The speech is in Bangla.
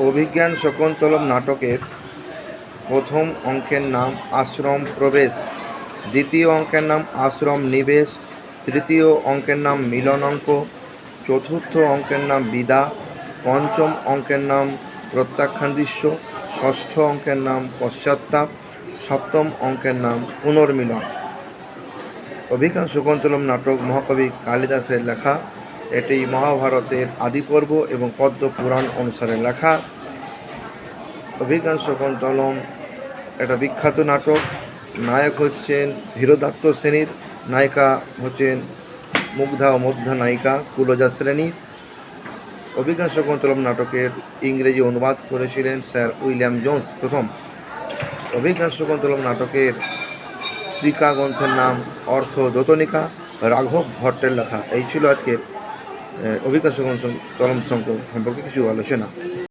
অভিজ্ঞান শকুন্তলম নাটকের প্রথম অঙ্কের নাম আশ্রম প্রবেশ, দ্বিতীয় অঙ্কের নাম আশ্রম নিবেশ, তৃতীয় অঙ্কের নাম মিলন অঙ্ক, চতুর্থ অঙ্কের নাম বিদা, পঞ্চম অঙ্কের নাম প্রত্যাখ্যান দৃশ্য, ষষ্ঠ অঙ্কের নাম পশ্চাত্তাপ, সপ্তম অঙ্কের নাম পুনর্মিলন। অভিজ্ঞান শকুন্তলম নাটক মহাকবি কালিদাসের লেখা। এটি মহাভারতের আদিপর্ব এবং পদ্ম পুরাণ অনুসারে লেখা। অভিজ্ঞান শকুন্তলম একটা বিখ্যাত নাটক। নায়ক হচ্ছেন ধীরোদাত্ত শ্রেণীর, নায়িকা হচ্ছেন মুগ্ধা ও মধ্যা নায়িকা কুলজা শ্রেণীর। অভিজ্ঞান শকুন্তলম নাটকের ইংরেজি অনুবাদ করেছিলেন স্যার উইলিয়াম জোন্স প্রথম। অভিজ্ঞান শকুন্তলম নাটকের শ্রীকা গ্রন্থের নাম অর্থ দোতনিকা, রাঘব ভট্টের লেখা। এই ছিল আজকের অভিজ্ঞান শকুন্তলম সম্পর্কে কিছু আলোচনা।